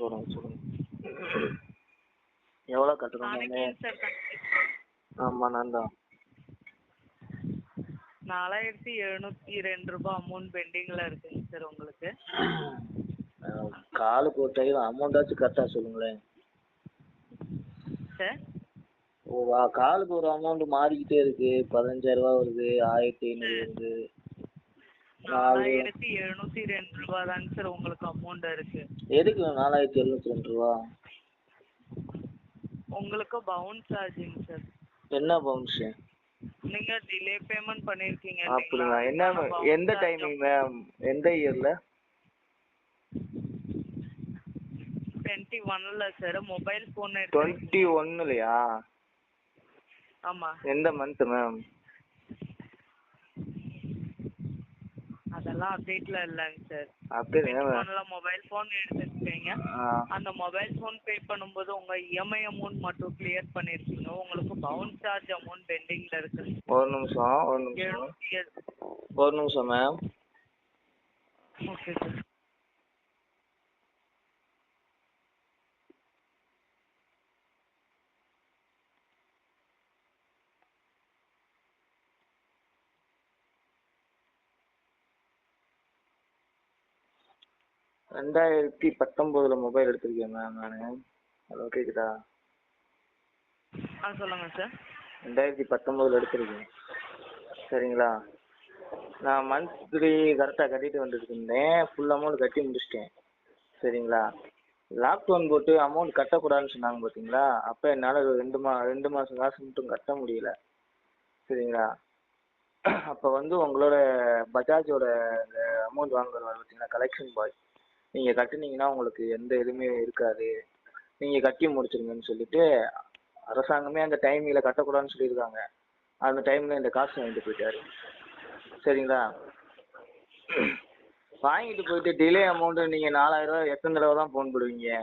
சொல்லுங்க சொல்லுங்க. எவ்வளோ கட்டணும் நாளைக்கு நான்? சார் ஆமாம் நான் தான். 4702 ரூபாய் அமௌண்ட் பெண்டிங்கில் இருக்குங்க சார் உங்களுக்கு. காலுக்கு ஒரு டைம் அமௌண்ட்டாச்சும் கரெக்டாக சொல்லுங்களேன் சார். காலுக்கு ஒரு அமௌண்ட் மாறிக்கிட்டே இருக்கு. 15,000 வருது, 1500 வருது. 4702 ரூபாய் தாங்க சார் உங்களுக்கு அமௌண்ட் இருக்கு. எதுக்கு 4702 ரூபா? உங்களுக்கு பவுன்ஸ் சார்ஜிங் சார். என்ன பவுன்ஸ்? நீங்க டிலே பேமெண்ட் பண்ணிருக்கீங்க. அப்படிங்களா? என்ன எந்த டைமிங் மேம்? எந்த இயர்ல? 21ல சார் மொபைல் ஃபோன் 21லயா? ஆமா. எந்த மந்த் மேம்? அதெல்லாம் அப்டேட்ல இல்லங்க சார். அப்படியே 21ல மொபைல் ஃபோன் எடுத்துருக்கீங்க. அந்த மொபைல் ஃபோன் பே பண்ணும்போது உங்க இஎம்ஐ அமௌண்ட் மட்டும் கிளியர் பண்ணிருக்கீங்க. உங்களுக்கு பவுன்ஸ் சார்ஜ் அமௌண்ட் பெண்டிங்ல இருக்கு. ஒரு நிமிஷம் மேம். Okay sir. ரெண்டாயிரத்தி 19 மொபைல் எடுத்திருக்கேன் மேம் நான். ஹலோ கேக்குதா? சொல்லுங்க சார். 2019 எடுத்திருக்கேன். சரிங்களா? நான் மந்த்லி கரெக்டாக கட்டிட்டு வந்துட்டு இருந்தேன். ஃபுல் அமௌண்ட் கட்டி முடிச்சிட்டேன். சரிங்களா? லாக்டவுன் போட்டு அமௌண்ட் கட்டக்கூடாதுன்னு சொன்னாங்க பார்த்தீங்களா? அப்போ என்னால் 2 மாதம் காசு மட்டும் கட்ட முடியல. சரிங்களா? அப்போ வந்து உங்களோட பஜாஜோட அமௌண்ட் வாங்குவார் பார்த்தீங்களா, கலெக்ஷன் பாய், நீங்கள் கட்டுனீங்கன்னா உங்களுக்கு எந்த இதுவுமே இருக்காது, நீங்கள் கட்டி முடிச்சிருங்கன்னு சொல்லிட்டு அரசாங்கமே அந்த டைமிங்கில் கட்டக்கூடாதுன்னு சொல்லியிருக்காங்க. அந்த டைமில் இந்த காசு வாங்கிட்டு போயிட்டாரு. சரிங்களா? வாங்கிட்டு போயிட்டு டிலே அமௌண்ட்டு நீங்கள் 4000 ரூபா எத்தனை தடவை தான் ஃபோன் போடுவீங்க?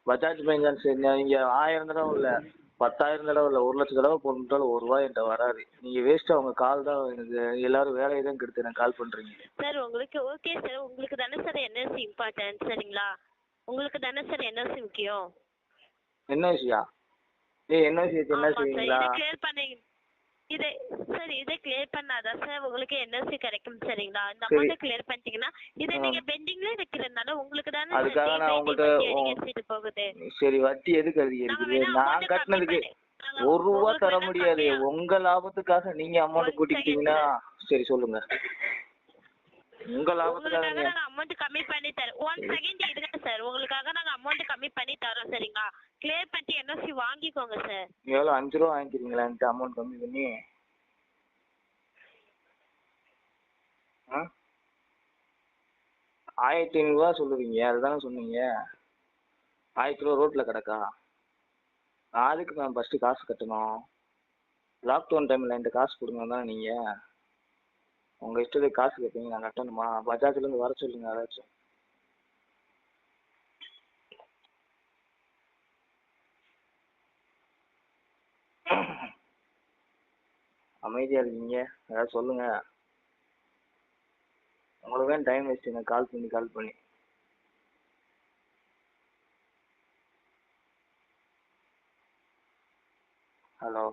பஜாஜ் ஃபைனான்ஸ் நீங்கள் 1000 தடவை இல்லை, 10,000 தடவை இல்லை, 1,00,000 தடவை ஃபோன் பண்ணிட்டாலும் ₹1 என்கிட்ட வராது. நீங்கள் வேஸ்ட்டாக உங்கள் கால் தான் எனக்கு எல்லாரும் வேலையை தான் கெடுத்து எனக்கு கால் பண்ணுறீங்க. சார் உங்களுக்கு ஓகே சார். உங்களுக்கு தானே சார் என்எல்சி இம்பார்ட்டன்ட். சரிங்களா? உங்களுக்கு தானே சார் என்எல்சி முக்கியம். என்ஓசியா? என்ஓசி வச்சு என்ன செய்வீங்களா? இதை கிளியர் பண்ணாதான் சார் உங்களுக்கு என்எல்சி கிடைக்கும். சரிங்களா? இந்த அமௌண்ட்டை கிளியர் பண்ணிட்டீங்கன்னா இதை நீங்க பெண்டிங்ல இருக்கிறதுனால உங்களுக்கு தானே அதுக்காக நான் உங்கள்கிட்ட போகுது. சரி, வட்டி எதுக்கு அதிகரிக்குது? நான் கட்டினதுக்கு ₹1 தர முடியாது. உங்க லாபத்துக்காக நீங்க அமௌண்ட் கூட்டிக்கிட்டீங்கன்னா சரி சொல்லுங்க. உங்க லாபத்துக்காக நாங்க அமௌண்ட் கம்மி பண்ணி தரோம். 1 செகண்ட் இருங்க சார். உங்களுக்காக நாங்க அமௌண்ட் கம்மி பண்ணி தரோம். சரிங்களா? கிளியர் பண்ணிட்டு என்எல்சி வாங்கிக்கோங்க சார். எவ்வளோ? ₹5 வாங்கிக்கிறீங்களா என்கிட்ட அமௌண்ட் கம்மி பண்ணி? 1500 சொல்லுவீங்க, அதுதானே சொன்னீங்க. 1000 ரூபா ரோட்டில் கிடக்கா? அதுக்கு நான் ஃபஸ்ட்டு காசு கட்டணும். லாக்டவுன் டைமில் என்கிட்ட காசு கொடுங்க தானே நீங்கள். உங்கள் இஷ்டத்துக்கு காசு கேட்பீங்க, நான் கட்டணுமா? பஜாஜ்லேருந்து வர சொல்லுங்க யாராச்சும். அமைதியாக இருக்கீங்க, ஏதாவது சொல்லுங்க. உங்களுக்கு தான் டைம் வேஸ்ட் எனக்கு கால் பண்ணி. ஹலோ.